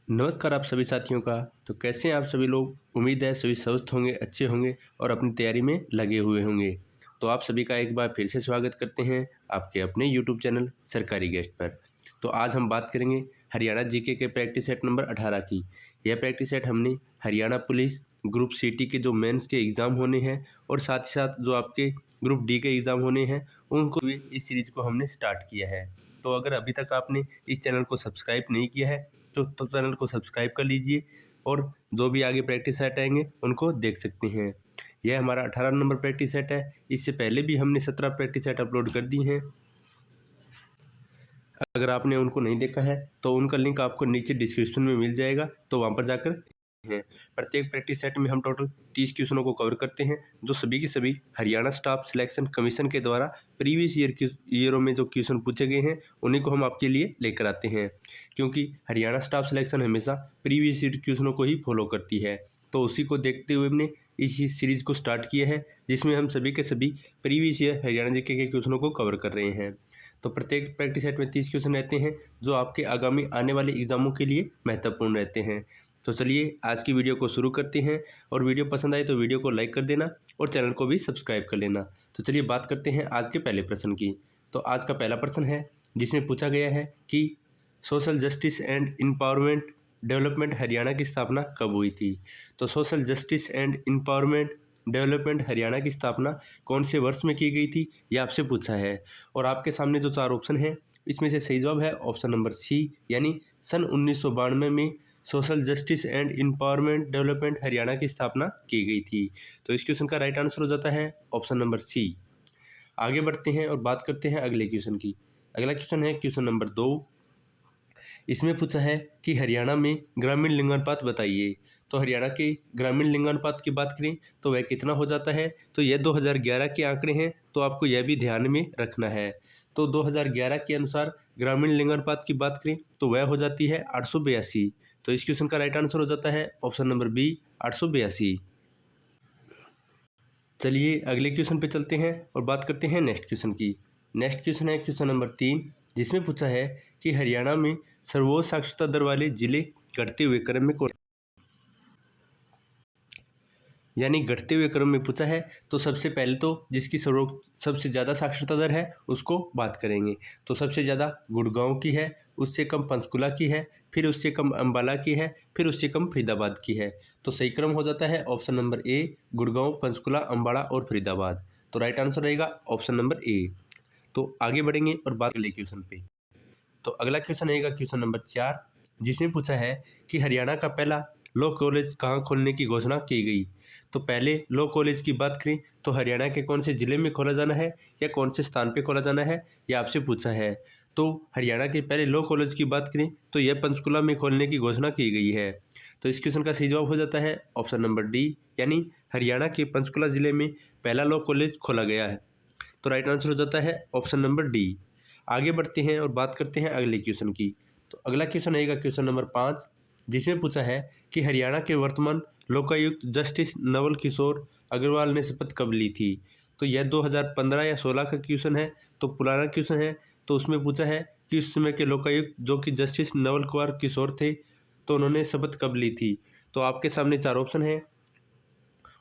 नमस्कार आप सभी साथियों का। तो कैसे हैं आप सभी लोग। उम्मीद है सभी स्वस्थ होंगे, अच्छे होंगे और अपनी तैयारी में लगे हुए होंगे। तो आप सभी का एक बार फिर से स्वागत करते हैं आपके अपने यूट्यूब चैनल सरकारी गेस्ट पर। तो आज हम बात करेंगे हरियाणा जीके के प्रैक्टिस सेट नंबर 18 की। यह प्रैक्टिस सेट हमने हरियाणा पुलिस ग्रुप सीटी के जो मेंस के एग्ज़ाम होने हैं और साथ ही साथ जो आपके ग्रुप डी के एग्ज़ाम होने हैं उनको भी इस सीरीज़ को हमने स्टार्ट किया है। तो अगर अभी तक आपने इस चैनल को सब्सक्राइब नहीं किया है तो चैनल को सब्सक्राइब कर लीजिए और जो भी आगे प्रैक्टिस सेट आएंगे उनको देख सकते हैं। यह हमारा 18 नंबर प्रैक्टिस सेट है। इससे पहले भी हमने 17 प्रैक्टिस सेट अपलोड कर दी हैं। अगर आपने उनको नहीं देखा है तो उनका लिंक आपको नीचे डिस्क्रिप्शन में मिल जाएगा, तो वहाँ पर जाकर हैं। प्रत्येक प्रैक्टिस सेट में हम टोटल 30 क्वेश्चनों को कवर करते हैं, जो सभी के सभी हरियाणा स्टाफ सिलेक्शन कमीशन के द्वारा प्रीवियस ईयरों में जो क्वेश्चन पूछे गए हैं उन्हीं को हम आपके लिए लेकर आते हैं, क्योंकि हरियाणा स्टाफ सिलेक्शन हमेशा प्रीवियस ईयर क्वेश्चनों को ही फॉलो करती है। तो उसी को देखते हुए हमने इस सीरीज़ को स्टार्ट किया है, जिसमें हम सभी के सभी प्रीवियस ईयर हरियाणा जीके के क्वेश्चनों को कवर कर रहे हैं। तो प्रत्येक प्रैक्टिस सेट में 30 क्वेश्चन रहते हैं, जो आपके आगामी आने वाले एग्जामों के लिए महत्वपूर्ण रहते हैं। तो चलिए आज की वीडियो को शुरू करते हैं, और वीडियो पसंद आए तो वीडियो को लाइक कर देना और चैनल को भी सब्सक्राइब कर लेना। तो चलिए बात करते हैं आज के पहले प्रश्न की। तो आज का पहला प्रश्न है, जिसमें पूछा गया है कि social justice and empowerment development Haryana की स्थापना कब हुई थी। तो social justice and empowerment development Haryana की स्थापना कौन से वर्ष में की गई थी, ये आपसे पूछा है। और आपके सामने जो 4 ऑप्शन हैं, इसमें से सही जवाब है ऑप्शन नंबर सी, यानी सन 1992 में social justice and empowerment development Haryana की स्थापना की गई थी। तो इस क्वेश्चन का राइट आंसर हो जाता है ऑप्शन नंबर सी। आगे बढ़ते हैं और बात करते हैं अगले क्वेश्चन की। अगला क्वेश्चन है क्वेश्चन नंबर 2। इसमें पूछा है कि हरियाणा में ग्रामीण लिंगानुपात बताइए। तो हरियाणा के ग्रामीण लिंगानुपात की बात करें तो वह कितना हो जाता है। तो यह 2011 के आंकड़े हैं, तो आपको यह भी ध्यान में रखना है। तो 2011 के अनुसार ग्रामीण लिंगानुपात की बात करें तो वह हो जाती है 882। तो इस क्वेश्चन का राइट आंसर हो जाता है ऑप्शन नंबर बी, 882। चलिए अगले क्वेश्चन पे चलते हैं और बात करते हैं नेक्स्ट क्वेश्चन की। नेक्स्ट क्वेश्चन है क्वेश्चन नंबर 3, जिसमें पूछा है कि हरियाणा में सर्वोच्च साक्षरता दर वाले जिले घटते हुए क्रम में कौन, यानी घटते हुए क्रम में पूछा है। तो सबसे पहले तो जिसकी सबसे ज़्यादा साक्षरता दर है उसको बात करेंगे। तो सबसे ज़्यादा गुड़गांव की है, उससे कम पंचकुला की है, फिर उससे कम अम्बाला की है, फिर उससे कम फरीदाबाद की है। तो सही क्रम हो जाता है ऑप्शन नंबर ए, गुड़गांव, पंचकुला, अम्बाला और फरीदाबाद। तो राइट आंसर रहेगा ऑप्शन नंबर ए। तो आगे बढ़ेंगे और बात अगले क्वेश्चन पे। तो अगला क्वेश्चन रहेगा क्वेश्चन नंबर 4, जिसमें पूछा है कि हरियाणा का पहला लॉ कॉलेज कहाँ खोलने की घोषणा की गई। तो पहले लॉ कॉलेज की बात करें तो हरियाणा के कौन से ज़िले में खोला जाना है या कौन से स्थान पे खोला जाना है, यह आपसे पूछा है। तो हरियाणा के पहले लॉ कॉलेज की बात करें तो यह पंचकुला में खोलने की घोषणा की गई है। तो इस क्वेश्चन का सही जवाब हो जाता है ऑप्शन नंबर डी, यानी हरियाणा के पंचकुला जिले में पहला लॉ कॉलेज खोला गया है। तो राइट आंसर हो जाता है ऑप्शन नंबर डी। आगे बढ़ते हैं और बात करते हैं अगले क्वेश्चन की। तो अगला क्वेश्चन रहेगा क्वेश्चन नंबर 5, जिसमें पूछा है कि हरियाणा के वर्तमान लोकायुक्त जस्टिस नवल किशोर अग्रवाल ने शपथ कब ली थी। तो यह 2015 या 16 का क्वेश्चन है, तो पुराना क्वेश्चन है। तो उसमें पूछा है कि उस समय के लोकायुक्त जो कि जस्टिस नवल कुमार किशोर थे, तो उन्होंने शपथ कब ली थी। तो आपके सामने 4 ऑप्शन है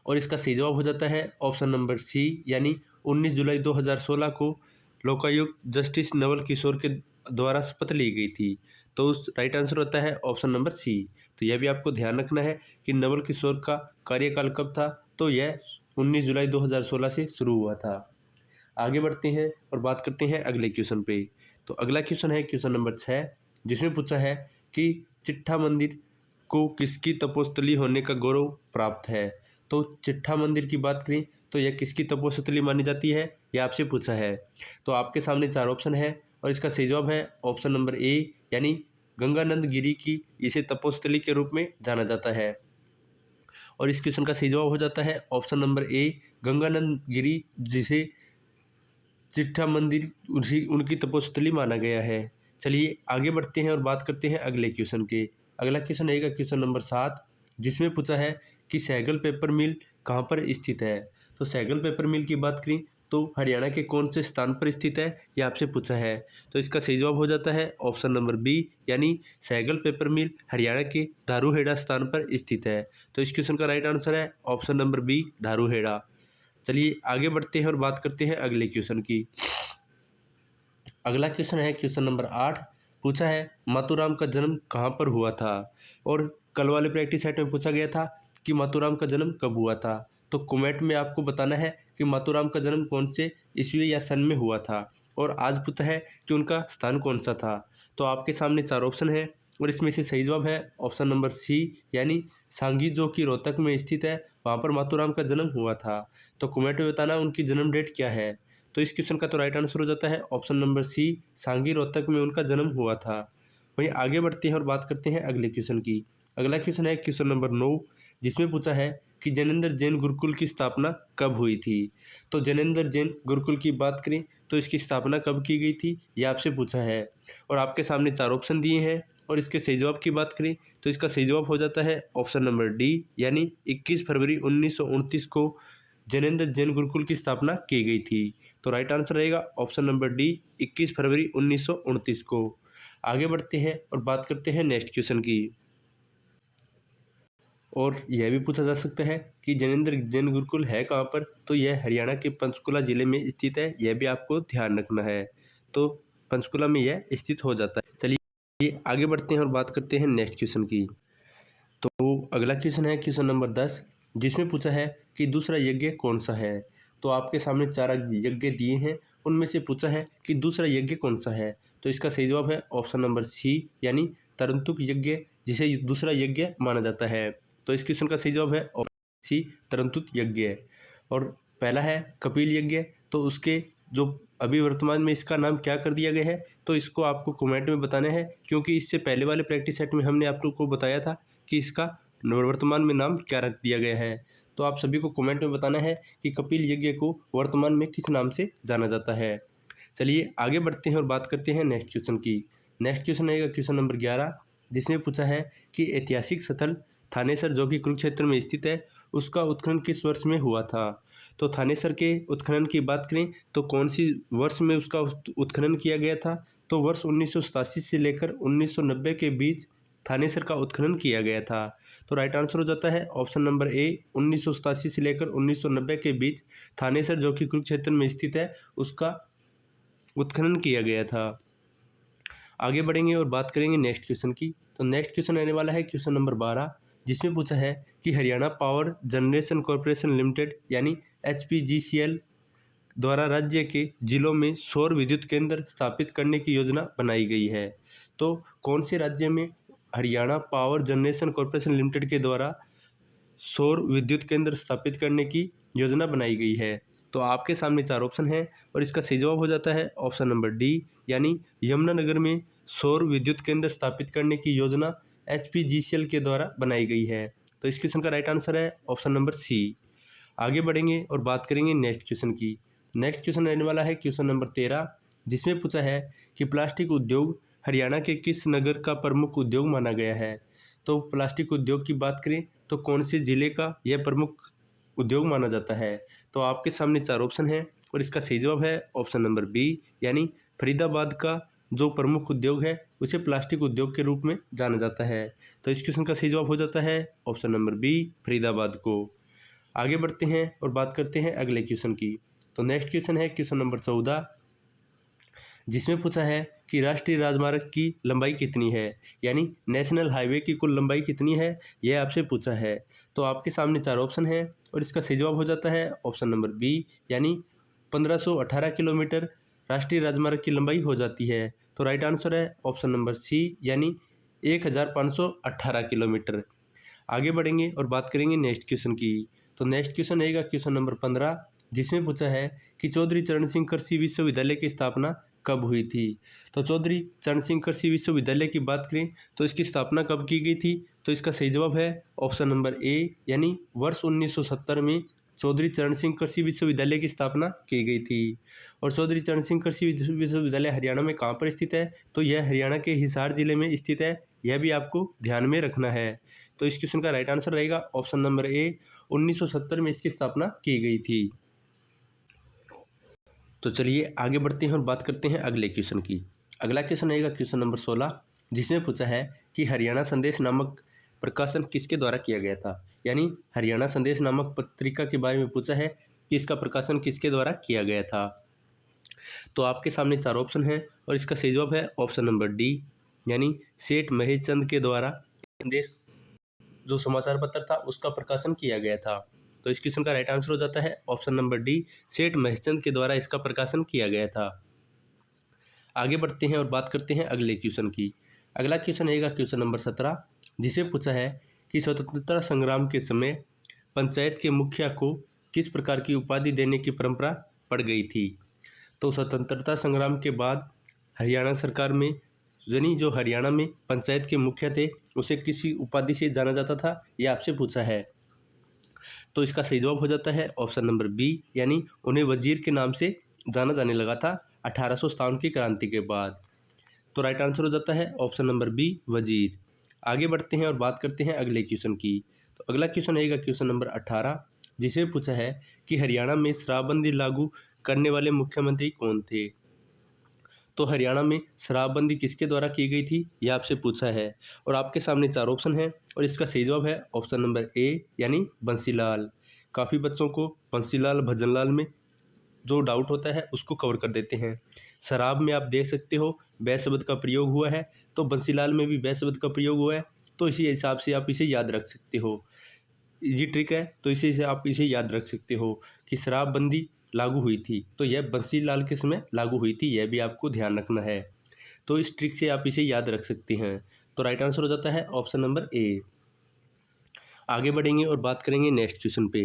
और इसका सही जवाब हो जाता है ऑप्शन नंबर सी, यानी 19 जुलाई 2016 को लोकायुक्त जस्टिस नवल किशोर के द्वारा शपथ ली गई थी। तो उस राइट आंसर होता है ऑप्शन नंबर सी। तो यह भी आपको ध्यान रखना है कि नवल किशोर का कार्यकाल कब था। तो यह 19 जुलाई 2016 से शुरू हुआ था। आगे बढ़ते हैं और बात करते हैं अगले क्वेश्चन पे। तो अगला क्वेश्चन है क्वेश्चन नंबर 6, जिसमें पूछा है कि चिट्ठा मंदिर को किसकी तपोस्थली होने का गौरव प्राप्त है। तो चिट्ठा मंदिर की बात करें तो यह किसकी तपोस्थली मानी जाती है, यह आपसे पूछा है। तो आपके सामने 4 ऑप्शन है और इसका सही जवाब है ऑप्शन नंबर ए, यानी गंगानंद गिरी की इसे तपोस्थली के रूप में जाना जाता है। और इस क्वेश्चन का सही जवाब हो जाता है ऑप्शन नंबर ए, गंगानंद गिरी जिसे चिट्ठा मंदिर उनकी तपोस्थली माना गया है। चलिए आगे बढ़ते हैं और बात करते हैं अगले क्वेश्चन के। अगला क्वेश्चन रहेगा क्वेश्चन नंबर 7, जिसमें पूछा है कि सहगल पेपर मिल कहाँ पर स्थित है। तो सहगल पेपर मिल की बात करें तो हरियाणा के कौन से स्थान पर स्थित है, ये आपसे पूछा है। तो इसका सही जवाब हो जाता है ऑप्शन नंबर बी, यानी सहगल पेपर मिल हरियाणा के धारूहेड़ा स्थान पर स्थित है। तो इस क्वेश्चन का राइट आंसर है ऑप्शन नंबर बी, धारूहेड़ा। चलिए आगे बढ़ते हैं और बात करते हैं अगले क्वेश्चन की। अगला क्वेश्चन है क्वेश्चन नंबर 8। पूछा है मातूराम का जन्म कहाँ पर हुआ था, और कल वाले प्रैक्टिस सेट में पूछा गया था कि मातूराम का जन्म कब हुआ था। तो कमेंट में आपको बताना है कि मातूराम का जन्म कौन से ईस्वी या सन में हुआ था, और आज पूछा है कि उनका स्थान कौन सा था। तो आपके सामने 4 ऑप्शन है और इसमें से सही जवाब है ऑप्शन नंबर सी, यानी सांगी, जो कि रोहतक में स्थित है, वहाँ पर मातूराम का जन्म हुआ था। तो कमेंट में बताना उनकी जन्म डेट क्या है। तो इस क्वेश्चन का तो राइट आंसर हो जाता है ऑप्शन नंबर सी, सांगी रोहतक में उनका जन्म हुआ था। वहीं आगे बढ़ते हैं और बात करते हैं अगले क्वेश्चन की। अगला क्वेश्चन है क्वेश्चन नंबर 9, जिसमें पूछा है कि जैनेन्द्र जैन गुरुकुल की स्थापना कब हुई थी। तो जैनेन्द्र जैन गुरुकुल की बात करें तो इसकी स्थापना कब की गई थी, यह आपसे पूछा है। और आपके सामने 4 ऑप्शन दिए हैं और इसके सही जवाब की बात करें तो इसका सही जवाब हो जाता है ऑप्शन नंबर डी, यानी 21 फरवरी 1929 को जैनेन्द्र जैन गुरुकुल की स्थापना की गई थी। तो राइट आंसर रहेगा ऑप्शन नंबर डी, 21 फरवरी 1929 को। आगे बढ़ते हैं और बात करते हैं नेक्स्ट क्वेश्चन की। और यह भी पूछा जा सकता है कि जैनेन्द्र जैन गुरुकुल है कहाँ पर, तो यह हरियाणा के पंचकुला जिले में स्थित है, यह भी आपको ध्यान रखना है। तो पंचकुला में यह स्थित हो जाता है। चलिए आगे बढ़ते हैं और बात करते हैं नेक्स्ट क्वेश्चन की। तो अगला क्वेश्चन है क्वेश्चन नंबर 10, जिसमें पूछा है कि दूसरा यज्ञ कौन सा है। तो आपके सामने 4 यज्ञ दिए हैं, उनमें से पूछा है कि दूसरा यज्ञ कौन सा है। तो इसका सही जवाब है ऑप्शन नंबर सी, यानी तरंतुक यज्ञ, जिसे दूसरा यज्ञ माना जाता है। तो इस क्वेश्चन का सही जवाब है ऑप्शन सी, तरंतुक यज्ञ। और पहला है कपिल यज्ञ, तो उसके जो अभी वर्तमान में इसका नाम क्या कर दिया गया है, तो इसको आपको कमेंट में बताना है, क्योंकि इससे पहले वाले प्रैक्टिस सेट में हमने आप लोग को बताया था कि इसका वर्तमान में नाम क्या रख दिया गया है। तो आप सभी को कमेंट में बताना है कि कपिल यज्ञ को वर्तमान में किस नाम से जाना जाता है। चलिए आगे बढ़ते हैं और बात करते हैं नेक्स्ट क्वेश्चन की। नेक्स्ट क्वेश्चन है क्वेश्चन नंबर 11, जिसमें पूछा है कि ऐतिहासिक स्थल थानेसर, जो कि कुरुक्षेत्र में स्थित है, उसका उत्खनन किस वर्ष में हुआ था। तो थानेसर के उत्खनन की बात करें तो कौन सी वर्ष में उसका उत्खनन किया गया था। तो वर्ष 1987 से लेकर 1990 के बीच थानेसर का उत्खनन किया गया था। तो राइट आंसर हो जाता है ऑप्शन नंबर ए, 1987 से लेकर 1990 के बीच थानेसर, जो कि कुरुक्षेत्र में स्थित है, उसका उत्खनन किया गया था। आगे बढ़ेंगे और बात करेंगे नेक्स्ट क्वेश्चन की। तो नेक्स्ट क्वेश्चन आने वाला है क्वेश्चन नंबर 12, जिसमें पूछा है कि Haryana power generation corporation limited यानी HPGCL द्वारा राज्य के जिलों में सौर विद्युत केंद्र स्थापित करने की योजना बनाई गई है। तो कौन से राज्य में Haryana power generation corporation limited के द्वारा सौर विद्युत केंद्र स्थापित करने की योजना बनाई गई है। तो आपके सामने 4 ऑप्शन हैं और इसका सही जवाब हो जाता है ऑप्शन नंबर डी, यानी यमुनानगर में सौर विद्युत केंद्र स्थापित करने की योजना HPGCL के द्वारा बनाई गई है। तो इस क्वेश्चन का राइट आंसर है ऑप्शन नंबर सी। आगे बढ़ेंगे और बात करेंगे नेक्स्ट क्वेश्चन की। नेक्स्ट क्वेश्चन रहने वाला है क्वेश्चन नंबर 13, जिसमें पूछा है कि प्लास्टिक उद्योग हरियाणा के किस नगर का प्रमुख उद्योग माना गया है। तो प्लास्टिक उद्योग की बात करें तो कौन से जिले का यह प्रमुख उद्योग माना जाता है। तो आपके सामने 4 ऑप्शन हैं और इसका सही जवाब है ऑप्शन नंबर बी, यानी फरीदाबाद का जो प्रमुख उद्योग है उसे प्लास्टिक उद्योग के रूप में जाना जाता है। तो इस क्वेश्चन का सही जवाब हो जाता है ऑप्शन नंबर बी, फरीदाबाद को। आगे बढ़ते हैं और बात करते हैं अगले क्वेश्चन की। तो नेक्स्ट क्वेश्चन है क्वेश्चन नंबर 14, जिसमें पूछा है कि राष्ट्रीय राजमार्ग की लंबाई कितनी है, यानी नेशनल हाईवे की कुल लंबाई कितनी है, यह आपसे पूछा है। तो आपके सामने 4 ऑप्शन हैं और इसका सही जवाब हो जाता है ऑप्शन नंबर बी, यानी 1518 किलोमीटर राष्ट्रीय राजमार्ग की लंबाई हो जाती है। तो राइट आंसर है ऑप्शन नंबर सी, यानी 1518 किलोमीटर। आगे बढ़ेंगे और बात करेंगे नेक्स्ट क्वेश्चन की। तो नेक्स्ट क्वेश्चन रहेगा क्वेश्चन नंबर 15, जिसमें पूछा है कि चौधरी चरण सिंह कृषि विश्वविद्यालय की स्थापना कब हुई थी। तो चौधरी चरण सिंह कृषि विश्वविद्यालय की बात करें तो इसकी स्थापना कब की गई थी। तो इसका सही जवाब है ऑप्शन नंबर ए, यानी वर्ष 1970 में चौधरी चरण सिंह कृषि विश्वविद्यालय की स्थापना की गई थी। और चौधरी चरण सिंह कृषि विश्वविद्यालय हरियाणा में कहाँ पर स्थित है, तो यह हरियाणा के हिसार जिले में स्थित है, यह भी आपको ध्यान में रखना है। तो इस क्वेश्चन का राइट आंसर रहेगा ऑप्शन नंबर ए, 1970 में इसकी स्थापना की गई थी। तो चलिए आगे बढ़ते हैं और बात करते हैं अगले क्वेश्चन की। अगला क्वेश्चन रहेगा क्वेश्चन नंबर 16, जिसमें पूछा है कि हरियाणा संदेश नामक प्रकाशन किसके द्वारा किया गया था। यानी हरियाणा संदेश नामक पत्रिका के बारे में पूछा है कि इसका प्रकाशन किसके द्वारा किया गया था। तो आपके सामने 4 ऑप्शन हैं और इसका सही जवाब है ऑप्शन नंबर डी, यानी सेठ महेशचंद के द्वारा संदेश जो समाचार पत्र था उसका प्रकाशन किया गया था। तो इस क्वेश्चन का राइट आंसर हो जाता है ऑप्शन नंबर डी, सेठ महेशचंद के द्वारा इसका प्रकाशन किया गया था। आगे बढ़ते हैं और बात करते हैं अगले क्वेश्चन की। अगला क्वेश्चन रहेगा क्वेश्चन नंबर 17, जिसे पूछा है कि स्वतंत्रता संग्राम के समय पंचायत के मुखिया को किस प्रकार की उपाधि देने की परंपरा पड़ गई थी। तो स्वतंत्रता संग्राम के बाद हरियाणा सरकार में यानी जो हरियाणा में पंचायत के मुखिया थे उसे किसी उपाधि से जाना जाता था, यह आपसे पूछा है। तो इसका सही जवाब हो जाता है ऑप्शन नंबर बी, यानी उन्हें वजीर के नाम से जाना जाने लगा था 1857 की क्रांति के बाद। तो राइट आंसर हो जाता है ऑप्शन नंबर बी, वजीर। आगे बढ़ते हैं और बात करते हैं अगले क्वेश्चन की। तो अगला क्वेश्चन रहेगा क्वेश्चन नंबर 18, जिसे पूछा है कि हरियाणा में शराबबंदी लागू करने वाले मुख्यमंत्री कौन थे। तो हरियाणा में शराबबंदी किसके द्वारा की गई थी, यह आपसे पूछा है और आपके सामने 4 ऑप्शन हैं और इसका सही जवाब है ऑप्शन नंबर ए, यानी बंसीलाल। काफ़ी बच्चों को बंसीलाल भजनलाल में जो डाउट होता है उसको कवर कर देते हैं। शराब में आप देख सकते हो बै शब्द का प्रयोग हुआ है, तो बंसीलाल में भी बै शब्द का प्रयोग हुआ है, तो इसी हिसाब से आप इसे याद रख सकते हो। ये ट्रिक है, तो इसी से आप इसे याद रख सकते हो कि शराबबंदी लागू हुई थी तो यह बंसीलाल के समय लागू हुई थी, यह भी आपको ध्यान रखना है। तो इस ट्रिक से आप इसे याद रख सकते हैं। तो राइट आंसर हो जाता है ऑप्शन नंबर ए। आगे बढ़ेंगे और बात करेंगे नेक्स्ट क्वेश्चन पे।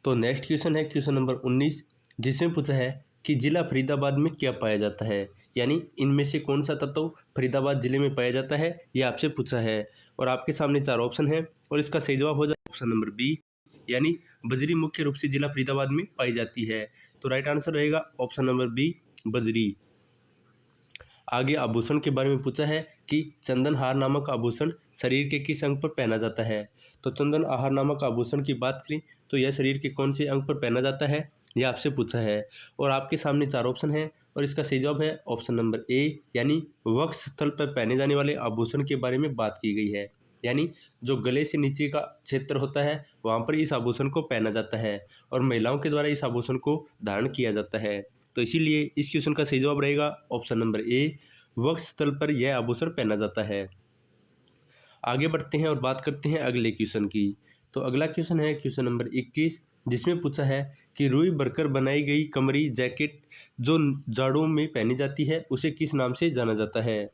तो नेक्स्ट क्वेश्चन है क्वेश्चन नंबर 19, जिसमें पूछा है कि जिला फरीदाबाद में क्या पाया जाता है। यानी इनमें से कौन सा तत्व फरीदाबाद जिले में पाया जाता है, यह आपसे पूछा है और आपके सामने 4 ऑप्शन हैं और इसका सही जवाब हो जाता है ऑप्शन नंबर बी, यानी बजरी मुख्य रूप से जिला फरीदाबाद में पाई जाती है। तो राइट आंसर रहेगा ऑप्शन नंबर बी, बजरी। आगे आभूषण के बारे में पूछा है कि चंदन हार नामक आभूषण शरीर के किस अंग पर पहना जाता है। तो चंदन आहार नामक आभूषण की बात करें तो यह शरीर के कौन से अंग पर पहना जाता है, यह आपसे पूछा है और आपके सामने 4 ऑप्शन हैं और इसका सही जवाब है ऑप्शन नंबर ए, यानी वक्ष स्थल पर पहने जाने वाले आभूषण के बारे में बात की गई है। यानी जो गले से नीचे का क्षेत्र होता है वहाँ पर इस आभूषण को पहना जाता है और महिलाओं के द्वारा इस आभूषण को धारण किया जाता है। तो इसीलिए इस क्वेश्चन का सही जवाब रहेगा ऑप्शन नंबर ए, वक्ष स्थल पर यह आभूषण पहना जाता है। आगे बढ़ते हैं और बात करते हैं अगले क्वेश्चन की। तो अगला क्वेश्चन है क्वेश्चन नंबर 21, जिसमें पूछा है कि रुई भरकर बनाई गई कमरी जैकेट जो जाड़ों में पहनी जाती है उसे किस नाम से जाना जाता है।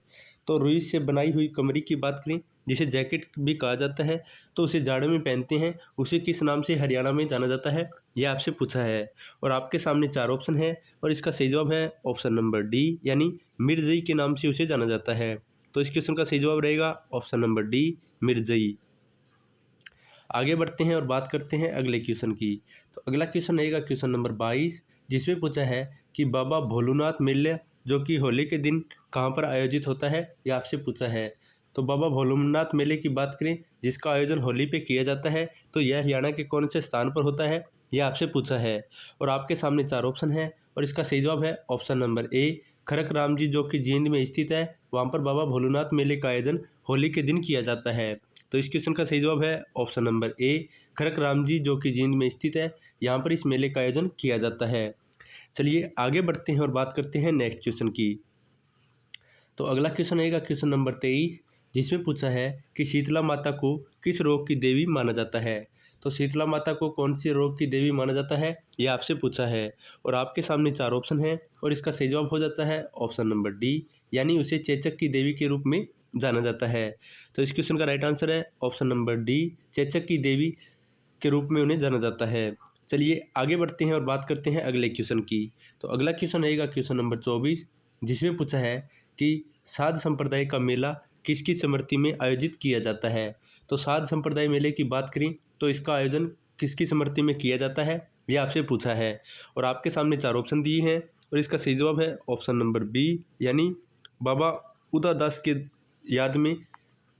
तो रुई से बनाई हुई कमरी की बात करें जिसे जैकेट भी कहा जाता है, तो उसे जाड़ों में पहनते हैं, उसे किस नाम से हरियाणा में जाना जाता है, यह आपसे पूछा है और आपके सामने 4 ऑप्शन है और इसका सही जवाब है ऑप्शन नंबर डी, यानी मिर्जई के नाम से उसे जाना जाता है। तो इस क्वेश्चन का सही जवाब रहेगा ऑप्शन नंबर डी, मिर्जई। आगे बढ़ते हैं और बात करते हैं अगले क्वेश्चन की। तो अगला क्वेश्चन रहेगा क्वेश्चन नंबर 22, जिसमें पूछा है कि बाबा भोलूनाथ मेला जो कि होली के दिन कहाँ पर आयोजित होता है, यह आपसे पूछा है। तो बाबा भोलूनाथ मेले की बात करें जिसका आयोजन होली पे किया जाता है, तो यह हरियाणा के कौन से स्थान पर होता है, यह आपसे पूछा है और आपके सामने 4 ऑप्शन है और इसका सही जवाब है option number A, Kharak Ram ji जो कि जींद में स्थित है, वहाँ पर बाबा भोलूनाथ मेले का आयोजन होली के दिन किया जाता है। तो इस क्वेश्चन का सही जवाब है option number A, Kharak Ram ji जो कि जींद में स्थित है, यहाँ पर इस मेले का आयोजन किया जाता है। चलिए आगे बढ़ते हैं और बात करते हैं नेक्स्ट क्वेश्चन की। तो अगला क्वेश्चन रहेगा क्वेश्चन नंबर 23, जिसमें पूछा है कि शीतला माता को किस रोग की देवी माना जाता है। तो शीतला माता को कौन से रोग की देवी माना जाता है, यह आपसे पूछा है और आपके सामने 4 ऑप्शन हैं और इसका सही जवाब हो जाता है ऑप्शन नंबर डी, यानी उसे चेचक की देवी के रूप में जाना जाता है। तो इस क्वेश्चन का राइट आंसर है ऑप्शन नंबर डी, चेचक की देवी के रूप में उन्हें जाना जाता है। चलिए आगे बढ़ते हैं और बात करते हैं अगले क्वेश्चन की। तो अगला क्वेश्चन रहेगा क्वेश्चन नंबर 24, जिसमें पूछा है कि साध संप्रदाय का मेला किसकी स्मृति में आयोजित किया जाता है। तो साध संप्रदाय मेले की बात करें तो इसका आयोजन किसकी स्मृति में किया जाता है, यह आपसे पूछा है और आपके सामने 4 ऑप्शन दिए हैं और इसका सही जवाब है ऑप्शन नंबर बी, यानी बाबा उदादास के याद में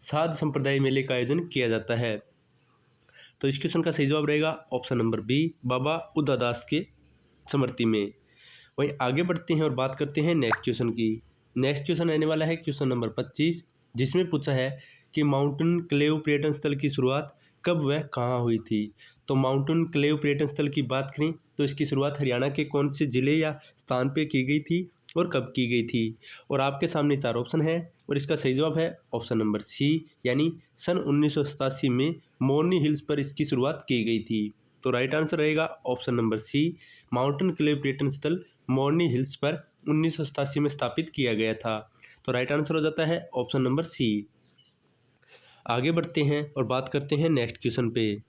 साध संप्रदाय मेले का आयोजन किया जाता है। तो इस क्वेश्चन का सही जवाब रहेगा ऑप्शन नंबर बी, बाबा उदादास के समर्थी में। वहीं आगे बढ़ते हैं और बात करते हैं नेक्स्ट क्वेश्चन की। नेक्स्ट क्वेश्चन आने वाला है क्वेश्चन नंबर 25, जिसमें पूछा है कि माउंटेन क्लेव पर्यटन स्थल की शुरुआत कब व कहाँ हुई थी। तो माउंटेन क्लेव पर्यटन स्थल की बात करें तो इसकी शुरुआत हरियाणा के कौन से ज़िले या स्थान पे की गई थी और कब की गई थी। और आपके सामने 4 ऑप्शन है और इसका सही जवाब है ऑप्शन नंबर सी, यानी सन 1987 में मोरनी हिल्स पर इसकी शुरुआत की गई थी। तो राइट आंसर रहेगा ऑप्शन नंबर सी, माउंटेन क्लेव पर्यटन स्थल मोरनी हिल्स पर 1987 में स्थापित किया गया था। तो राइट आंसर हो जाता है ऑप्शन नंबर सी। आगे बढ़ते हैं और बात करते हैं नेक्स्ट क्वेश्चन पे।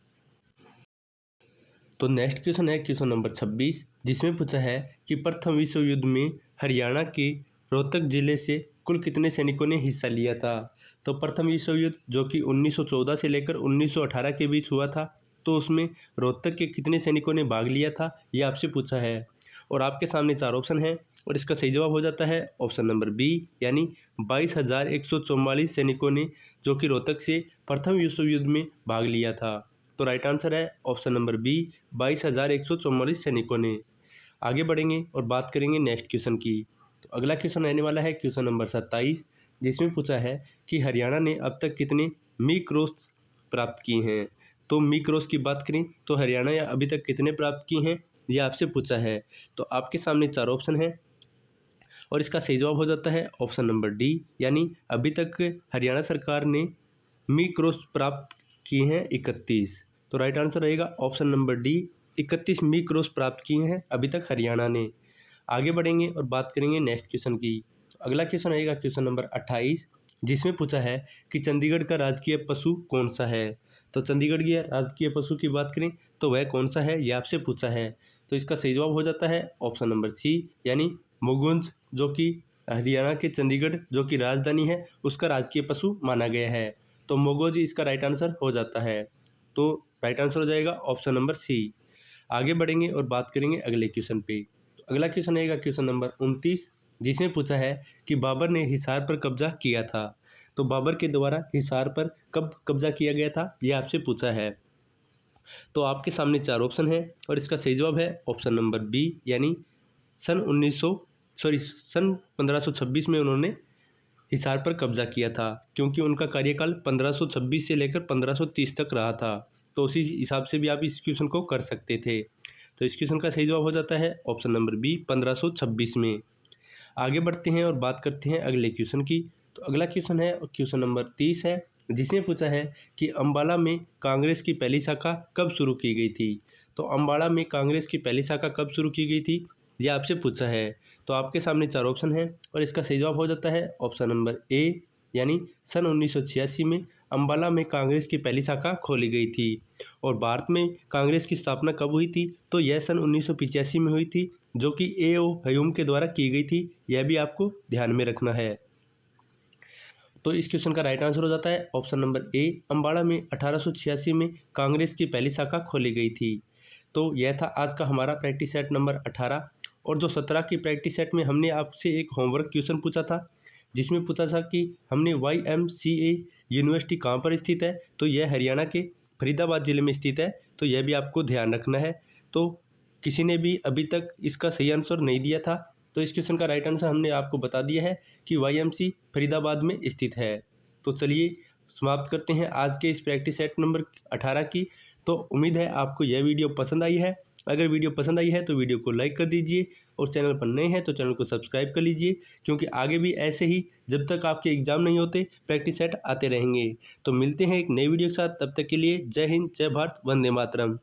तो नेक्स्ट क्वेश्चन है क्वेश्चन नंबर 26, जिसमें पूछा है कि प्रथम विश्व युद्ध में हरियाणा के रोहतक जिले से कुल कितने सैनिकों ने हिस्सा लिया था। तो प्रथम विश्व युद्ध जो कि 1914 से लेकर 1918 के बीच हुआ था, तो उसमें रोहतक के कितने सैनिकों ने भाग लिया था, ये आपसे पूछा है। और आपके सामने 4 ऑप्शन है और इसका सही जवाब हो जाता है ऑप्शन नंबर बी, यानी 22,144 सैनिकों ने जो कि रोहतक से प्रथम विश्व युद्ध में भाग लिया था। तो राइट आंसर है ऑप्शन नंबर बी, 22,144 सैनिकों ने। आगे बढ़ेंगे और बात करेंगे नेक्स्ट क्वेश्चन की। तो अगला क्वेश्चन रहने वाला है क्वेश्चन नंबर 27, जिसमें पूछा है कि हरियाणा ने अब तक कितने मी क्रॉस प्राप्त किए हैं। तो मी क्रॉस की बात करें तो हरियाणा या अभी तक कितने प्राप्त किए हैं, ये आपसे पूछा है। तो आपके सामने 4 ऑप्शन है और इसका सही जवाब हो जाता है ऑप्शन नंबर डी, यानी अभी तक हरियाणा सरकार ने मी क्रॉस प्राप्त किए हैं 31। तो राइट आंसर रहेगा ऑप्शन नंबर डी, 31 मी क्रॉस प्राप्त किए हैं अभी तक हरियाणा ने। आगे बढ़ेंगे और बात करेंगे नेक्स्ट क्वेश्चन की। तो अगला क्वेश्चन रहेगा क्वेश्चन नंबर 28, जिसमें पूछा है कि चंडीगढ़ का राजकीय पशु कौन सा है। तो चंडीगढ़ की राजकीय पशु की बात करें तो वह कौन सा है, यह आपसे पूछा है। तो इसका सही जवाब हो जाता है ऑप्शन नंबर सी, यानी मुगुंज, जो कि हरियाणा के चंडीगढ़ जो कि राजधानी है उसका राजकीय पशु माना गया है। तो मोगोज इसका राइट आंसर हो जाता है। तो राइट आंसर हो जाएगा ऑप्शन नंबर सी। आगे बढ़ेंगे और बात करेंगे अगले क्वेश्चन पे। तो अगला क्वेश्चन रहेगा क्वेश्चन नंबर 29, जिसमें पूछा है कि बाबर ने हिसार पर कब्जा किया था। तो बाबर के द्वारा हिसार पर कब कब्जा किया गया था, यह आपसे पूछा है। तो आपके सामने 4 ऑप्शन है और इसका सही जवाब है ऑप्शन नंबर बी, यानी सन 1526 में उन्होंने हिसार पर कब्जा किया था, क्योंकि उनका कार्यकाल 1526 से लेकर 1530 तक रहा था। तो उसी हिसाब से भी आप इस क्वेश्चन को कर सकते थे। तो इस क्वेश्चन का सही जवाब हो जाता है ऑप्शन नंबर बी, 1526 में। आगे बढ़ते हैं और बात करते हैं अगले क्वेश्चन की। तो अगला क्वेश्चन है क्वेश्चन नंबर 30 है, जिसमें पूछा है कि अम्बाला में कांग्रेस की पहली शाखा कब शुरू की गई थी। तो अम्बाला में कांग्रेस की पहली शाखा कब शुरू की गई थी, यह आपसे पूछा है। तो आपके सामने 4 ऑप्शन है और इसका सही जवाब हो जाता है ऑप्शन नंबर ए, यानी सन 1986 में अम्बाला में कांग्रेस की पहली शाखा खोली गई थी। और भारत में कांग्रेस की स्थापना कब हुई थी, तो यह सन 1985 में हुई थी, जो कि ए.ओ. ह्यूम के द्वारा की गई थी। यह भी आपको ध्यान में रखना है। तो इस क्वेश्चन का राइट आंसर हो जाता है ऑप्शन नंबर ए, अम्बाला में 1886 में कांग्रेस की पहली शाखा खोली गई थी। तो यह था आज का हमारा प्रैक्टिस सेट नंबर 18। और जो 17 की प्रैक्टिस सेट में हमने आपसे एक होमवर्क क्वेश्चन पूछा था, जिसमें पूछा था कि हमने YMCA यूनिवर्सिटी कहाँ पर स्थित है। तो यह हरियाणा के फरीदाबाद ज़िले में स्थित है। तो यह भी आपको ध्यान रखना है। तो किसी ने भी अभी तक इसका सही आंसर नहीं दिया था, तो इस क्वेश्चन का राइट आंसर हमने आपको बता दिया है कि YMC फरीदाबाद में स्थित है। तो चलिए समाप्त करते हैं आज के इस प्रैक्टिस सेट नंबर 18 की। तो उम्मीद है आपको यह वीडियो पसंद आई है। अगर वीडियो पसंद आई है तो वीडियो को लाइक कर दीजिए और चैनल पर नए हैं तो चैनल को सब्सक्राइब कर लीजिए, क्योंकि आगे भी ऐसे ही जब तक आपके एग्ज़ाम नहीं होते प्रैक्टिस सेट आते रहेंगे। तो मिलते हैं एक नई वीडियो के साथ, तब तक के लिए जय हिंद, जय भारत, वंदे मातरम।